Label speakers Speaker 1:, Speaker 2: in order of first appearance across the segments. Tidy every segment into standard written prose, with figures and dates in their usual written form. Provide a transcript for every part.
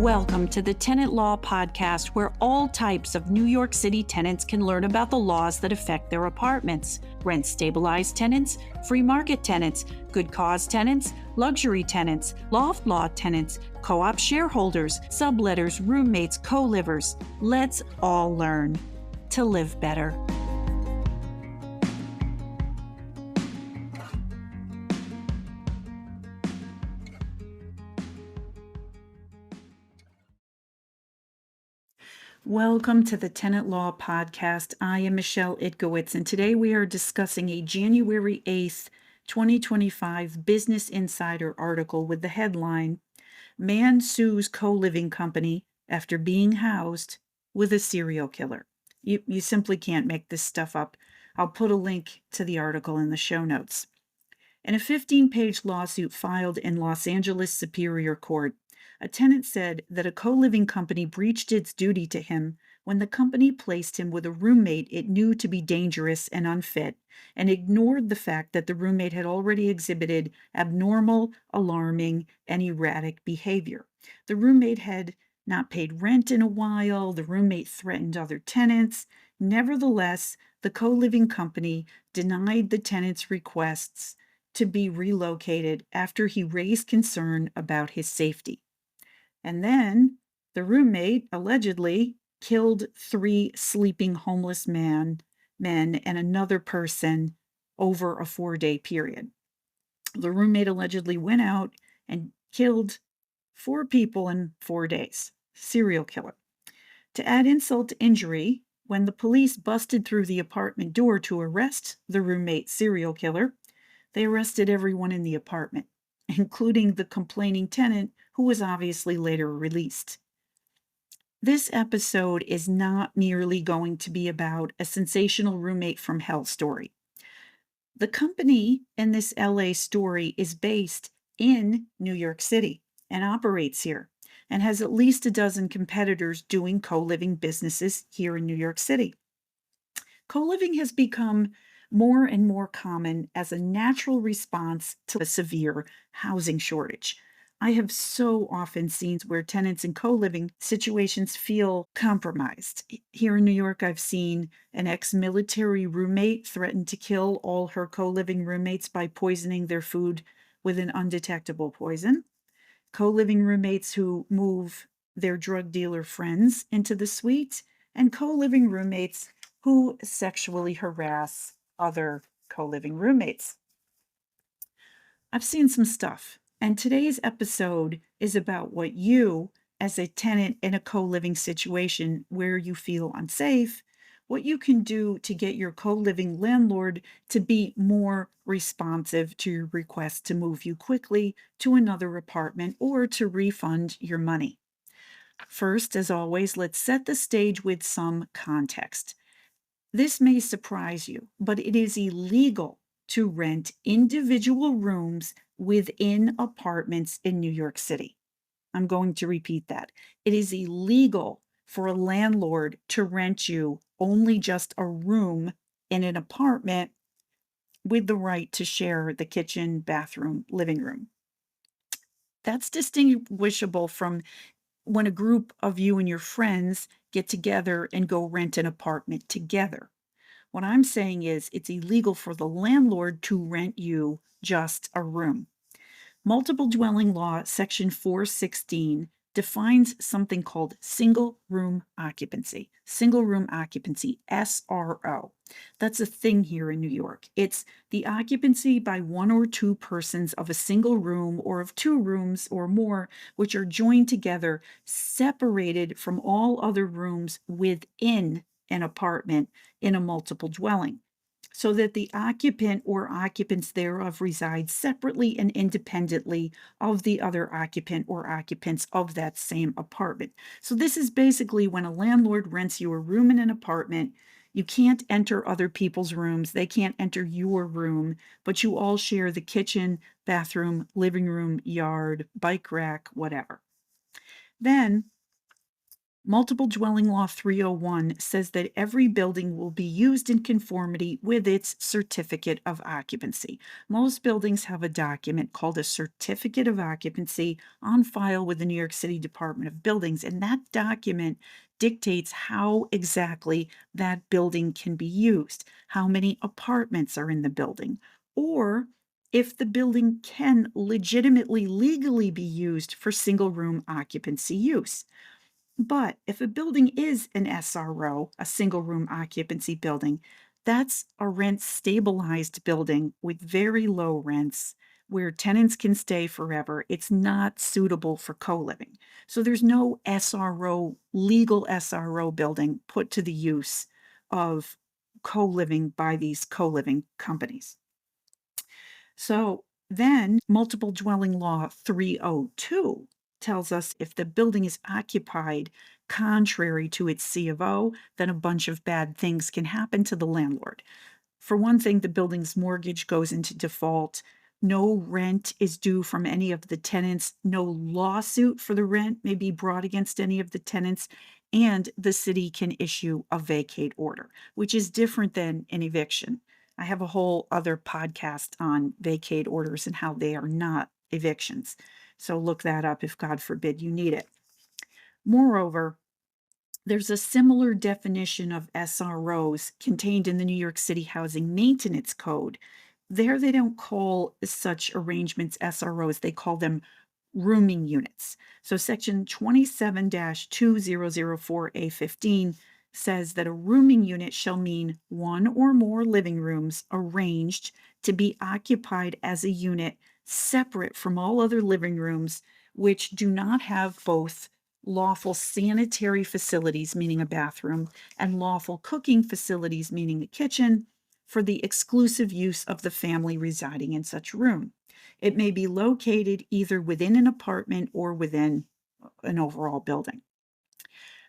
Speaker 1: Welcome to the Tenant Law Podcast, where all types of New York City tenants can learn about the laws that affect their apartments. Rent stabilized tenants, free market tenants, good cause tenants, luxury tenants, loft law tenants, co-op shareholders, subletters, roommates, co-livers. Let's all learn to live better. Welcome to the Tenant Law Podcast. I am Michelle Itkowitz, and today we are discussing a January 8th, 2025 Business Insider article with the headline, Man Sues Co-Living Company After Being Housed with a Serial Killer. You simply can't make this stuff up. I'll put a link to the article in the show notes. In a 15-page lawsuit filed in Los Angeles Superior Court, a tenant said that a co-living company breached its duty to him when the company placed him with a roommate it knew to be dangerous and unfit, and ignored the fact that the roommate had already exhibited abnormal, alarming, and erratic behavior. The roommate had not paid rent in a while. The roommate threatened other tenants. Nevertheless, the co-living company denied the tenant's requests to be relocated after he raised concern about his safety. And then the roommate allegedly killed 3 sleeping homeless men and another person over a 4-day period. The roommate allegedly went out and killed 4 people in 4 days. Serial killer. To add insult to injury, when the police busted through the apartment door to arrest the roommate serial killer, they arrested everyone in the apartment, including the complaining tenant, who was obviously later released. This episode is not merely going to be about a sensational roommate from hell story. The company in this LA story is based in New York City and operates here, and has at least a dozen competitors doing co-living businesses here in New York City. Co-living has become more and more common as a natural response to a severe housing shortage. I have so often seen where tenants in co-living situations feel compromised. Here in New York, I've seen an ex-military roommate threaten to kill all her co-living roommates by poisoning their food with an undetectable poison. Co-living roommates who move their drug dealer friends into the suite, and co-living roommates who sexually harass other co-living roommates. I've seen some stuff, and today's episode is about what you, as a tenant in a co-living situation where you feel unsafe, what you can do to get your co-living landlord to be more responsive to your request to move you quickly to another apartment or to refund your money. First, as always, let's set the stage with some context. This may surprise you, but it is illegal to rent individual rooms within apartments in New York City. I'm going to repeat that. It is illegal for a landlord to rent you only just a room in an apartment with the right to share the kitchen, bathroom, living room. That's distinguishable from when a group of you and your friends get together and go rent an apartment together. What I'm saying is it's illegal for the landlord to rent you just a room. Multiple dwelling law, section 416, defines something called single room occupancy. Single room occupancy, SRO. That's a thing here in New York. It's the occupancy by 1 or 2 persons of a single room or of 2 rooms or more, which are joined together, separated from all other rooms within an apartment in a multiple dwelling, so that the occupant or occupants thereof reside separately and independently of the other occupant or occupants of that same apartment. So this is basically when a landlord rents you a room in an apartment. You can't enter other people's rooms. They can't enter your room, but you all share the kitchen, bathroom, living room, yard, bike rack, whatever. Then Multiple Dwelling Law 301 says that every building will be used in conformity with its certificate of occupancy. Most buildings have a document called a certificate of occupancy on file with the New York City Department of Buildings, and that document dictates how exactly that building can be used, how many apartments are in the building, or if the building can legitimately legally be used for single room occupancy use. But if a building is an SRO, a single room occupancy building, that's a rent stabilized building with very low rents where tenants can stay forever. It's not suitable for co living. So there's no SRO, legal SRO building put to the use of co living by these co living companies. So then multiple dwelling law 302 tells us if the building is occupied contrary to its C of O, then a bunch of bad things can happen to the landlord. For one thing, the building's mortgage goes into default. No rent is due from any of the tenants. No lawsuit for the rent may be brought against any of the tenants. And the city can issue a vacate order, which is different than an eviction. I have a whole other podcast on vacate orders and how they are not evictions. So look that up if, God forbid, you need it. Moreover, there's a similar definition of SROs contained in the New York City Housing Maintenance Code. There, they don't call such arrangements SROs, they call them rooming units. So, section 27 2004A15 says that a rooming unit shall mean one or more living rooms arranged to be occupied as a unit separate from all other living rooms which do not have both lawful sanitary facilities, meaning a bathroom, and lawful cooking facilities, meaning a kitchen, for the exclusive use of the family residing in such room. It may be located either within an apartment or within an overall building.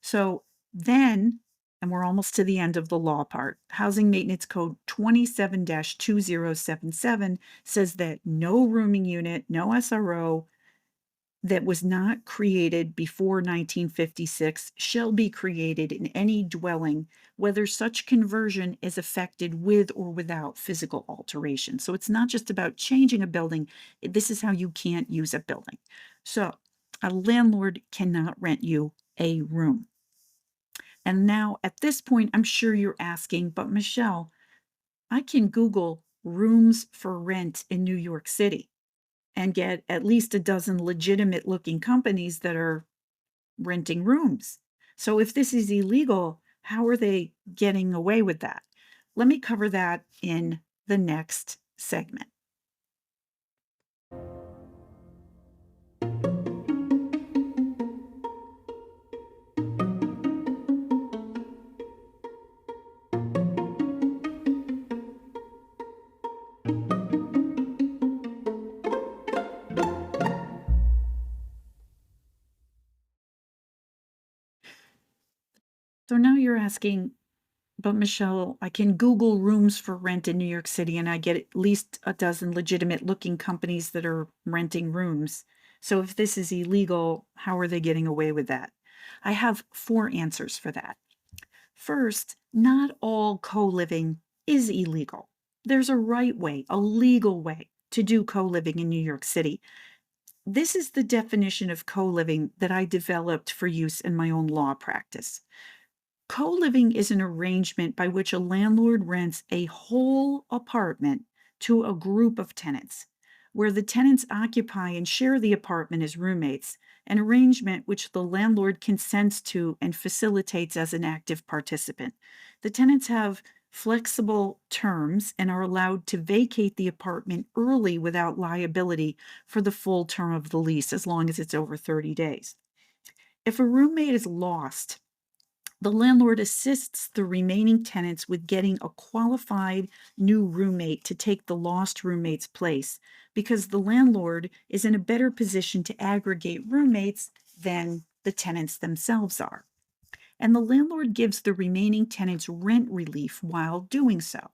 Speaker 1: So then, and we're almost to the end of the law part, Housing Maintenance Code 27 2077 says that no rooming unit, no SRO, that was not created before 1956 shall be created in any dwelling, whether such conversion is effected with or without physical alteration. So it's not just about changing a building, this is how you can't use a building. So a landlord cannot rent you a room. And now at this point, I'm sure you're asking, but Michelle, I can Google rooms for rent in New York City and get at least a dozen legitimate looking companies that are renting rooms. So if this is illegal, how are they getting away with that? Let me cover that in the next segment. So now you're asking, but Michelle, I can Google rooms for rent in New York City and I get at least a dozen legitimate looking companies that are renting rooms. So if this is illegal, how are they getting away with that? I have four answers for that. First, not all co living is illegal. There's a right way, a legal way to do co living in New York City. This is the definition of co living that I developed for use in my own law practice. Co living is an arrangement by which a landlord rents a whole apartment to a group of tenants, where the tenants occupy and share the apartment as roommates, an arrangement which the landlord consents to and facilitates as an active participant. The tenants have flexible terms and are allowed to vacate the apartment early without liability for the full term of the lease, as long as it's over 30 days. If a roommate is lost, the landlord assists the remaining tenants with getting a qualified new roommate to take the lost roommate's place because the landlord is in a better position to aggregate roommates than the tenants themselves are. And the landlord gives the remaining tenants rent relief while doing so.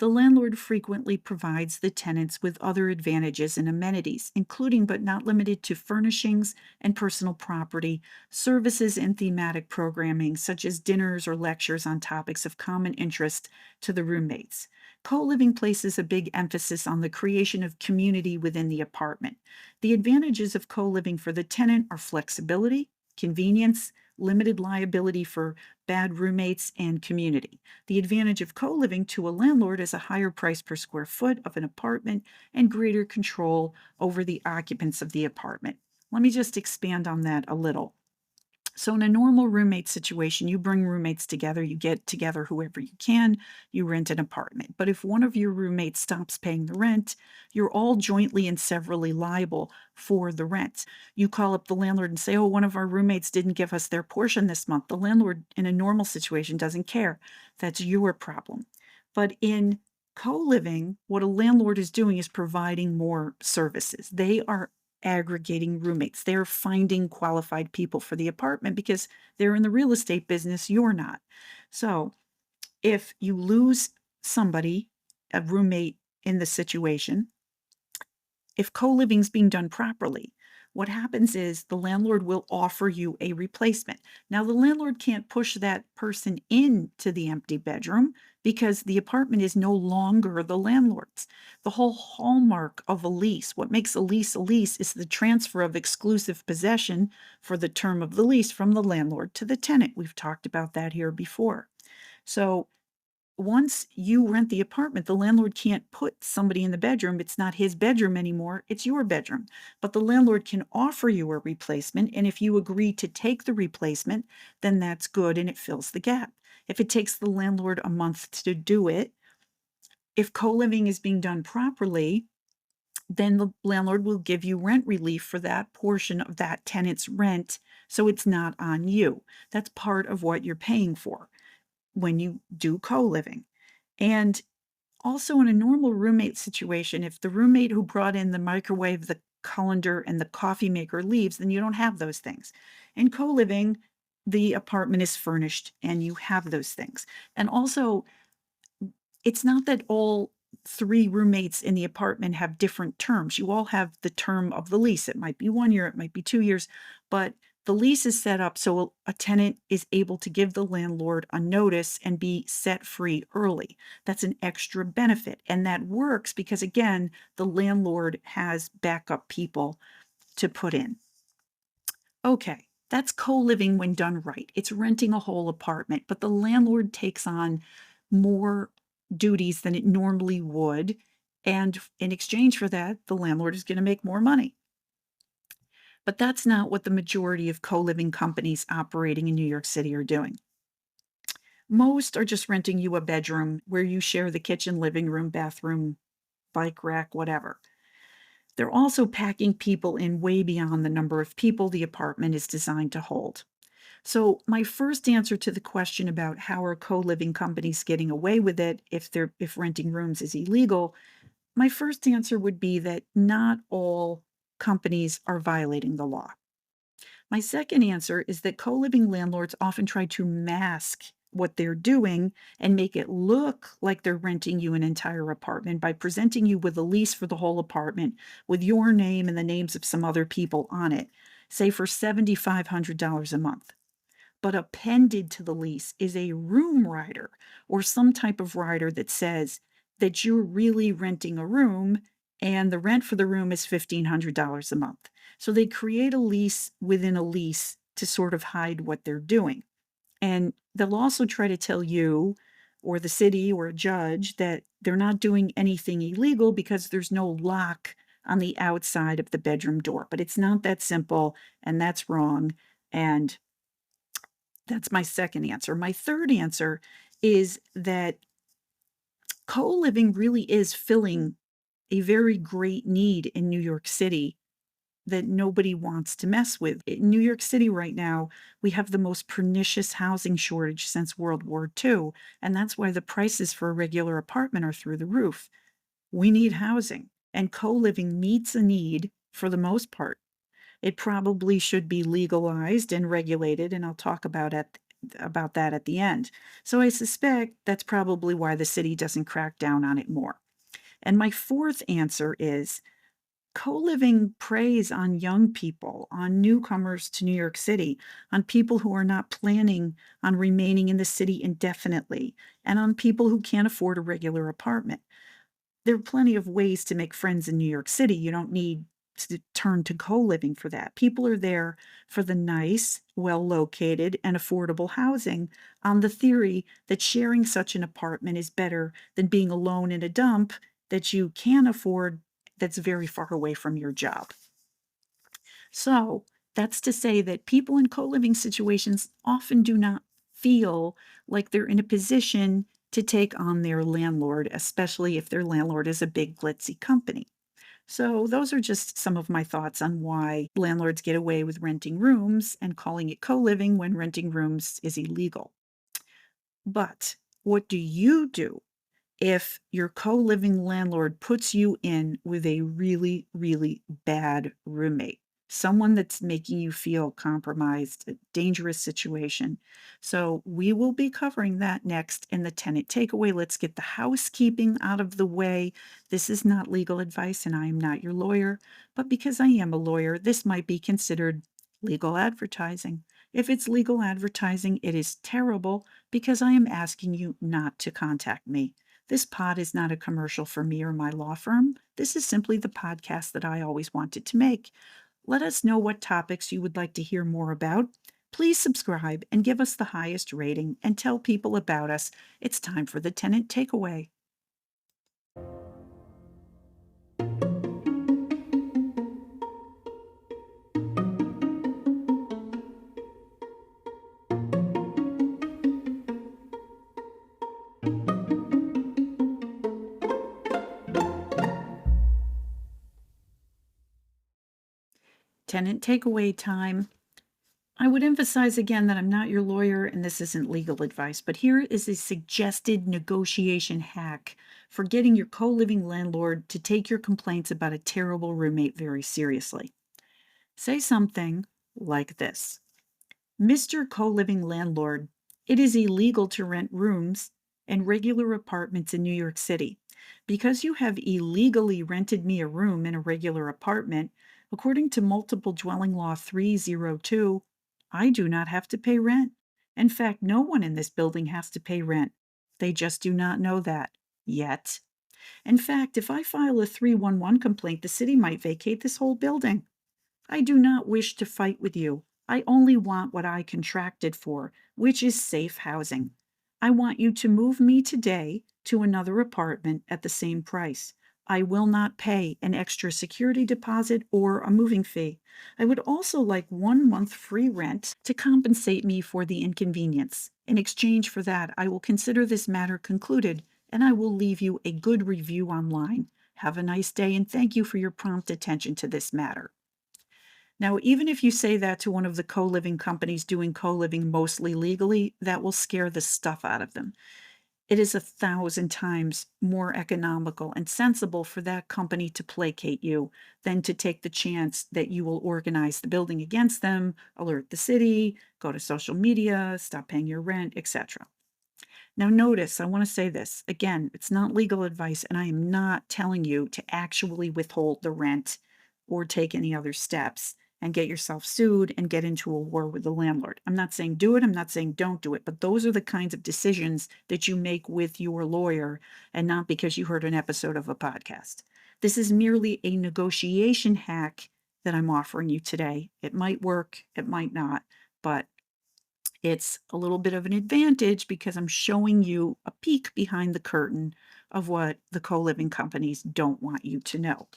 Speaker 1: The landlord frequently provides the tenants with other advantages and amenities, including but not limited to furnishings and personal property, services, and thematic programming, such as dinners or lectures on topics of common interest to the roommates. Co living places a big emphasis on the creation of community within the apartment. The advantages of co living for the tenant are flexibility, convenience, limited liability for bad roommates, and community. The advantage of co living to a landlord is a higher price per square foot of an apartment and greater control over the occupants of the apartment. Let me just expand on that a little. So, in a normal roommate situation, you bring roommates together, you get together whoever you can, you rent an apartment. But if one of your roommates stops paying the rent, you're all jointly and severally liable for the rent. You call up the landlord and say, "Oh, one of our roommates didn't give us their portion this month." The landlord, in a normal situation, doesn't care. That's your problem. But in co living, what a landlord is doing is providing more services. They are aggregating roommates. They're finding qualified people for the apartment because they're in the real estate business, you're not. So, if you lose somebody, a roommate in the situation, if co-living is being done properly, what happens is the landlord will offer you a replacement. Now, the landlord can't push that person into the empty bedroom because the apartment is no longer the landlord's. The whole hallmark of a lease, what makes a lease, is the transfer of exclusive possession for the term of the lease from the landlord to the tenant. We've talked about that here before. So, once you rent the apartment, the landlord can't put somebody in the bedroom. It's not his bedroom anymore, it's your bedroom. But the landlord can offer you a replacement, and if you agree to take the replacement, then that's good and it fills the gap. If it takes the landlord a month to do it, if co living is being done properly, then the landlord will give you rent relief for that portion of that tenant's rent, so it's not on you. That's part of what you're paying for when you do co living. And also, in a normal roommate situation, if the roommate who brought in the microwave, the colander, and the coffee maker leaves, then you don't have those things. In co living, the apartment is furnished and you have those things. And also, it's not that all three roommates in the apartment have different terms. You all have the term of the lease. It might be 1 year, it might be 2 years, but the lease is set up so a tenant is able to give the landlord a notice and be set free early. That's an extra benefit. And that works because, again, the landlord has backup people to put in. Okay, that's co-living when done right. It's renting a whole apartment, but the landlord takes on more duties than it normally would, and in exchange for that, the landlord is gonna make more money. But that's not what the majority of co-living companies operating in New York City are doing. Most are just renting you a bedroom where you share the kitchen, living room, bathroom, bike rack, whatever. They're also packing people in way beyond the number of people the apartment is designed to hold. So, my first answer to the question about how are co-living companies getting away with it if renting rooms is illegal, my first answer would be that not all companies are violating the law. My second answer is that co-living landlords often try to mask what they're doing and make it look like they're renting you an entire apartment by presenting you with a lease for the whole apartment with your name and the names of some other people on it, say for $7,500 a month. But appended to the lease is a room rider or some type of rider that says that you're really renting a room and the rent for the room is $1,500 a month. So they create a lease within a lease to sort of hide what they're doing. And they'll also try to tell you or the city or a judge that they're not doing anything illegal because there's no lock on the outside of the bedroom door. But it's not that simple, and that's wrong. And that's my second answer. My third answer is that co-living really is filling a very great need in New York City that nobody wants to mess with. In New York City right now, we have the most pernicious housing shortage since World War II, and that's why the prices for a regular apartment are through the roof. We need housing, and co-living meets a need for the most part. It probably should be legalized and regulated, and I'll talk about about that at the end. So I suspect that's probably why the city doesn't crack down on it more. And my fourth answer is co-living preys on young people, on newcomers to New York City, on people who are not planning on remaining in the city indefinitely, and on people who can't afford a regular apartment. There are plenty of ways to make friends in New York City. You don't need to turn to co-living for that. People are there for the nice, well-located, and affordable housing on the theory that sharing such an apartment is better than being alone in a dump that you can afford that's very far away from your job. So that's to say that people in co-living situations often do not feel like they're in a position to take on their landlord, especially if their landlord is a big glitzy company. So those are just some of my thoughts on why landlords get away with renting rooms and calling it co-living when renting rooms is illegal. But what do you do if your co-living landlord puts you in with a really, really bad roommate, someone that's making you feel compromised, a dangerous situation? So we will be covering that next in the tenant takeaway. Let's get the housekeeping out of the way. This is not legal advice, and I am not your lawyer, but because I am a lawyer, this might be considered legal advertising. If it's legal advertising, it is terrible because I am asking you not to contact me. This pod is not a commercial for me or my law firm. This is simply the podcast that I always wanted to make. Let us know what topics you would like to hear more about. Please subscribe and give us the highest rating and tell people about us. It's time for the tenant takeaway. Tenant takeaway time. I would emphasize again that I'm not your lawyer and this isn't legal advice, but here is a suggested negotiation hack for getting your co living landlord to take your complaints about a terrible roommate very seriously. Say something like this: Mr. Co living landlord, it is illegal to rent rooms and regular apartments in New York City. Because you have illegally rented me a room in a regular apartment, according to Multiple Dwelling Law 302, I do not have to pay rent. In fact, no one in this building has to pay rent. They just do not know that yet. In fact, if I file a 311 complaint, the city might vacate this whole building. I do not wish to fight with you. I only want what I contracted for, which is safe housing. I want you to move me today to another apartment at the same price. I will not pay an extra security deposit or a moving fee. I would also like 1 month free rent to compensate me for the inconvenience. In exchange for that, I will consider this matter concluded and I will leave you a good review online. Have a nice day and thank you for your prompt attention to this matter. Now, even if you say that to one of the co-living companies doing co-living mostly legally, that will scare the stuff out of them. It is 1,000 times more economical and sensible for that company to placate you than to take the chance that you will organize the building against them, alert the city, go to social media, stop paying your rent, etc. Now, notice, I want to say this again, it's not legal advice, and I am not telling you to actually withhold the rent or take any other steps and get yourself sued and get into a war with the landlord. I'm not saying do it, I'm not saying don't do it, but those are the kinds of decisions that you make with your lawyer and not because you heard an episode of a podcast. This is merely a negotiation hack that I'm offering you today. It might work, it might not, but it's a little bit of an advantage because I'm showing you a peek behind the curtain of what the co-living companies don't want you to know.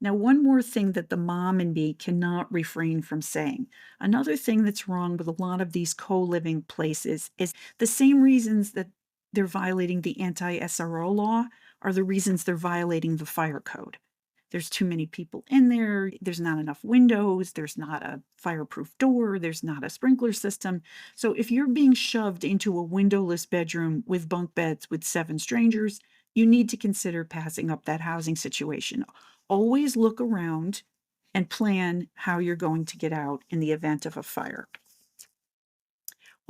Speaker 1: Now, one more thing that the mom in me cannot refrain from saying. Another thing that's wrong with a lot of these co-living places is the same reasons that they're violating the anti-SRO law are the reasons they're violating the fire code. There's too many people in there, there's not enough windows, there's not a fireproof door, there's not a sprinkler system. So if you're being shoved into a windowless bedroom with bunk beds with 7 strangers, you need to consider passing up that housing situation. Always look around and plan how you're going to get out in the event of a fire.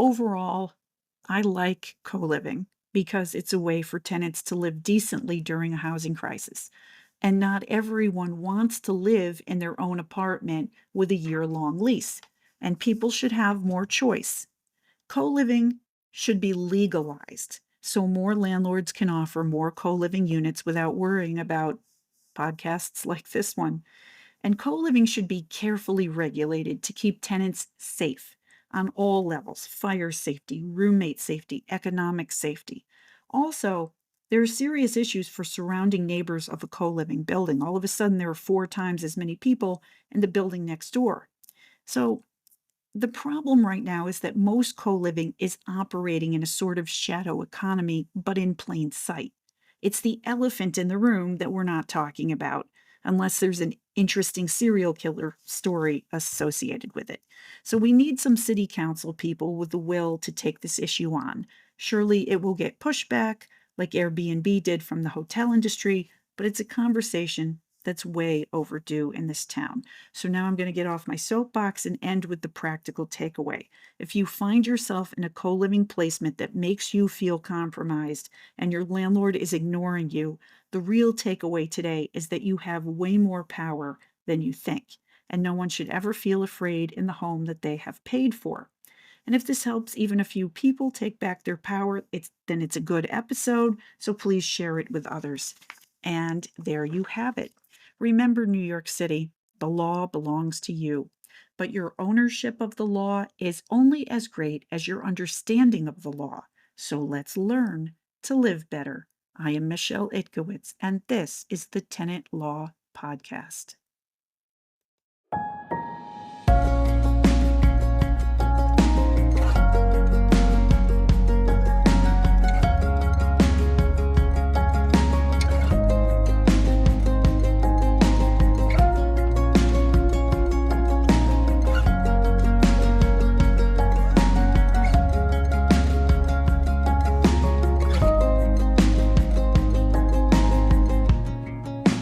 Speaker 1: Overall, I like co-living because it's a way for tenants to live decently during a housing crisis. And not everyone wants to live in their own apartment with a year-long lease, and people should have more choice. Co-living should be legalized so more landlords can offer more co-living units without worrying about podcasts like this one. And co-living should be carefully regulated to keep tenants safe on all levels: fire safety, roommate safety, economic safety. Also, there are serious issues for surrounding neighbors of a co-living building. All of a sudden, there are 4 times as many people in the building next door. So, the problem right now is that most co-living is operating in a sort of shadow economy, but in plain sight. It's the elephant in the room that we're not talking about, unless there's an interesting serial killer story associated with it. So we need some city council people with the will to take this issue on. Surely it will get pushback, like Airbnb did from the hotel industry, but it's a conversation that's way overdue in this town. So now I'm going to get off my soapbox and end with the practical takeaway. If you find yourself in a co-living placement that makes you feel compromised and your landlord is ignoring you, the real takeaway today is that you have way more power than you think, and no one should ever feel afraid in the home that they have paid for. And if this helps even a few people take back their power, it's a good episode, so please share it with others. And there you have it. Remember, New York City, the law belongs to you, but your ownership of the law is only as great as your understanding of the law. So let's learn to live better. I am Michelle Itkowitz, and this is the Tenant Law Podcast.